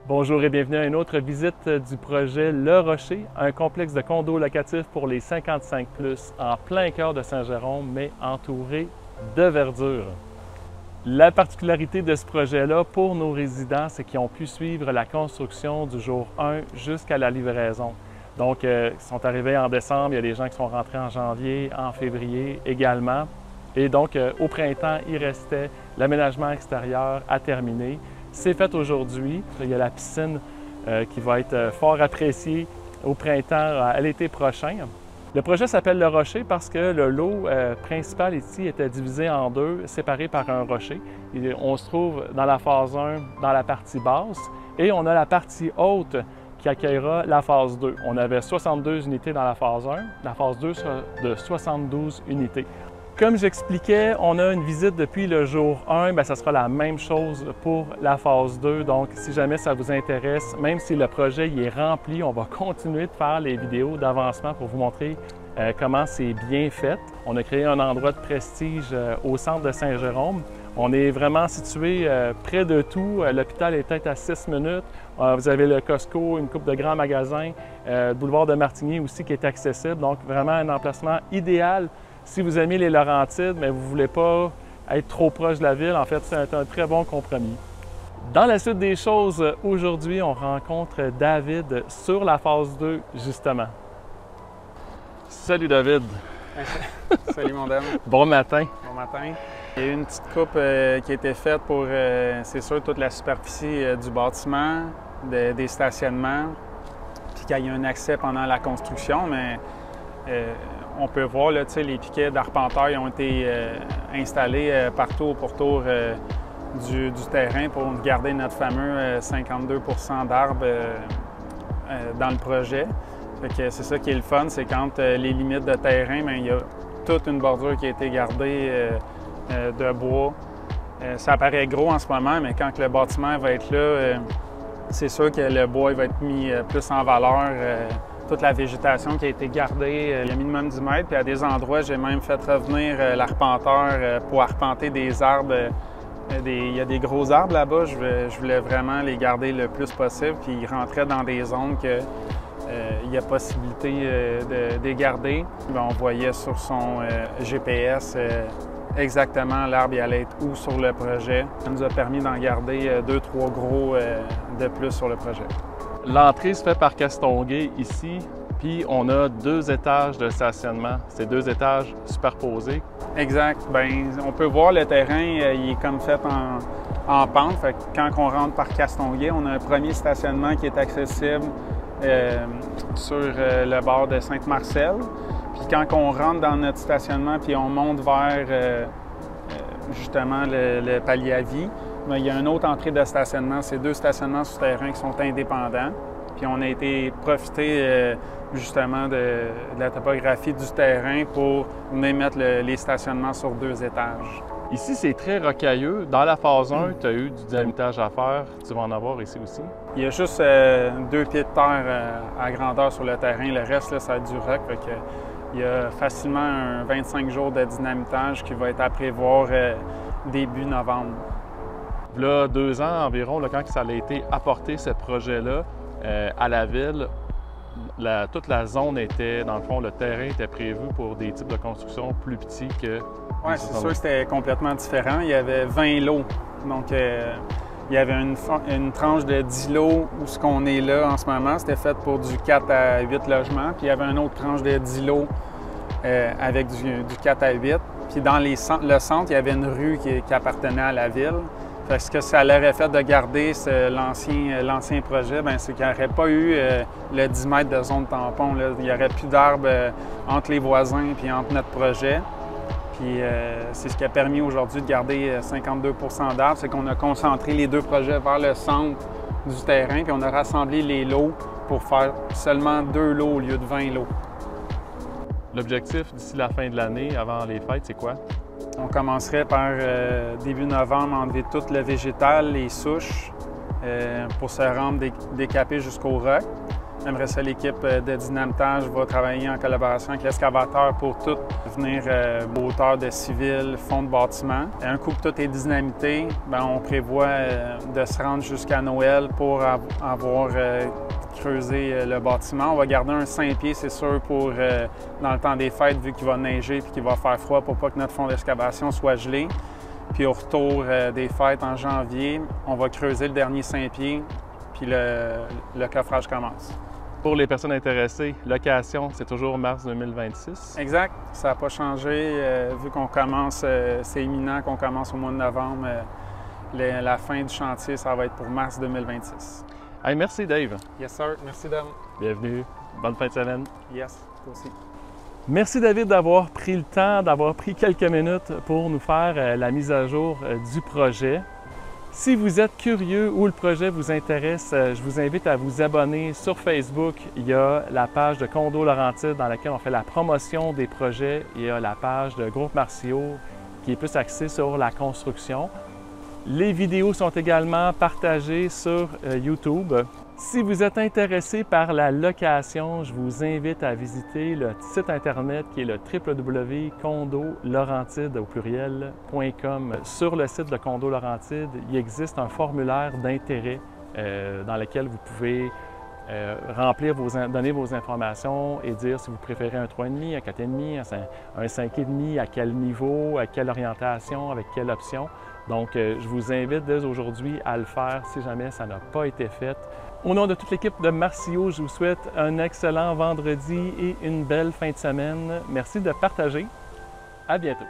Bonjour et bienvenue à une autre visite du projet Le Rocher, un complexe de condos locatifs pour les 55+, en plein cœur de Saint-Jérôme, mais entouré de verdure. La particularité de ce projet-là pour nos résidents, c'est qu'ils ont pu suivre la construction du jour 1 jusqu'à la livraison. Donc, ils sont arrivés en décembre, il y a des gens qui sont rentrés en janvier, en février également. Et donc, au printemps, il restait l'aménagement extérieur à terminer. C'est fait aujourd'hui. Il y a la piscine qui va être fort appréciée au printemps, à l'été prochain. Le projet s'appelle Le Rocher parce que le lot principal ici était divisé en deux, séparé par un rocher. On se trouve dans la phase 1, dans la partie basse, et on a la partie haute qui accueillera la phase 2. On avait 62 unités dans la phase 1, la phase 2 sera de 72 unités. Comme j'expliquais, on a une visite depuis le jour 1, bien, ça sera la même chose pour la phase 2. Donc, si jamais ça vous intéresse, même si le projet est rempli, on va continuer de faire les vidéos d'avancement pour vous montrer comment c'est bien fait. On a créé un endroit de prestige au centre de Saint-Jérôme. On est vraiment situé près de tout. L'hôpital est peut-être à 6 minutes. Vous avez le Costco, une couple de grands magasins, le boulevard de Martigny aussi qui est accessible. Donc, vraiment un emplacement idéal. Si vous aimez les Laurentides, mais vous ne voulez pas être trop proche de la ville, en fait, c'est un très bon compromis. Dans la suite des choses, aujourd'hui, on rencontre David sur la phase 2, justement. Salut David! Salut mon dame! Bon matin! Bon matin! Il y a eu une petite coupe qui a été faite pour, c'est sûr, toute la superficie du bâtiment, des stationnements, puis qu'il y a un accès pendant la construction, mais on peut voir, là, les piquets d'arpenteurs ont été installés partout autour du terrain pour garder notre fameux 52 % d'arbres dans le projet. C'est ça qui est le fun, c'est quand les limites de terrain, bien, il y a toute une bordure qui a été gardée de bois. Ça paraît gros en ce moment, mais quand le bâtiment va être là, c'est sûr que le bois va être mis plus en valeur. Toute la végétation qui a été gardée, il y a minimum 10 mètres, puis à des endroits, j'ai même fait revenir l'arpenteur pour arpenter des arbres. Il y a des gros arbres là-bas, je voulais vraiment les garder le plus possible, puis ils rentraient dans des zones que il y a possibilité de les garder. On voyait sur son GPS exactement l'arbre allait être où sur le projet. Ça nous a permis d'en garder 2-3 gros de plus sur le projet. L'entrée se fait par Castonguay ici, puis on a 2 étages de stationnement. C'est 2 étages superposés. Exact. Bien, on peut voir le terrain, il est comme fait en pente. Fait que quand on rentre par Castonguay, on a un premier stationnement qui est accessible sur le bord de Sainte-Marcelle. Puis quand on rentre dans notre stationnement, puis on monte vers justement le palier à vie, bien, il y a une autre entrée de stationnement. C'est 2 stationnements souterrains qui sont indépendants. Puis on a été profiter justement de la topographie du terrain pour venir mettre les stationnements sur 2 étages. Ici, c'est très rocailleux. Dans la phase 1, tu as eu du dynamitage à faire. Tu vas en avoir ici aussi. Il y a juste 2 pieds de terre à grandeur sur le terrain. Le reste, là, ça va être du roc. Fait que, il y a facilement un 25 jours de dynamitage qui va être à prévoir début novembre. Là, 2 ans environ, là, quand ça a été apporté, ce projet-là, à la ville, toute la zone était, dans le fond, le terrain était prévu pour des types de construction plus petits que... Oui, c'est sûr que c'était complètement différent. Il y avait 20 lots. Donc, il y avait une tranche de 10 lots où ce qu'on est là en ce moment, c'était fait pour du 4 à 8 logements. Puis il y avait une autre tranche de 10 lots avec du 4 à 8. Puis dans le centre, il y avait une rue qui appartenait à la ville. Fait que ce que ça l'aurait fait de garder l'ancien projet, c'est qu'il n'y aurait pas eu le 10 mètres de zone tampon. Là. Il n'y aurait plus d'arbres entre les voisins et entre notre projet. Puis c'est ce qui a permis aujourd'hui de garder 52 % d'arbres, c'est qu'on a concentré les 2 projets vers le centre du terrain, puis on a rassemblé les lots pour faire seulement 2 lots au lieu de 20 lots. L'objectif d'ici la fin de l'année, avant les fêtes, c'est quoi? On commencerait par début novembre, enlever tout le végétal, les souches, pour se rendre décapé jusqu'au roc. Après ça, l'équipe de dynamitage va travailler en collaboration avec l'excavateur pour tout venir hauteur de civil, fond de bâtiment. Et un coup que tout est dynamité, bien, on prévoit de se rendre jusqu'à Noël pour avoir creusé le bâtiment. On va garder un 5 pieds, c'est sûr, pour dans le temps des fêtes, vu qu'il va neiger et qu'il va faire froid pour pas que notre fond d'excavation soit gelé. Puis au retour des fêtes en janvier, on va creuser le dernier 5 pieds, puis le coffrage commence. Pour les personnes intéressées, location, c'est toujours mars 2026. Exact. Ça n'a pas changé. Vu qu'on commence, c'est imminent qu'on commence au mois de novembre. La fin du chantier, ça va être pour mars 2026. Hey, merci Dave. Yes, sir. Merci, Dom. Bienvenue. Bonne fin de semaine. Yes, toi aussi. Merci David d'avoir pris le temps, d'avoir pris quelques minutes pour nous faire la mise à jour du projet. Si vous êtes curieux ou le projet vous intéresse, je vous invite à vous abonner sur Facebook. Il y a la page de Condo Laurentides dans laquelle on fait la promotion des projets. Il y a la page de Groupe Marcio qui est plus axée sur la construction. Les vidéos sont également partagées sur YouTube. Si vous êtes intéressé par la location, je vous invite à visiter le site internet qui est le www.condolaurentides au pluriel.com. Sur le site de Condo Laurentides, il existe un formulaire d'intérêt dans lequel vous pouvez donner vos informations et dire si vous préférez un 3,5, un 4,5, un 5,5, à quel niveau, à quelle orientation, avec quelle option. Donc, je vous invite dès aujourd'hui à le faire si jamais ça n'a pas été fait. Au nom de toute l'équipe de Marcio, je vous souhaite un excellent vendredi et une belle fin de semaine. Merci de partager. À bientôt.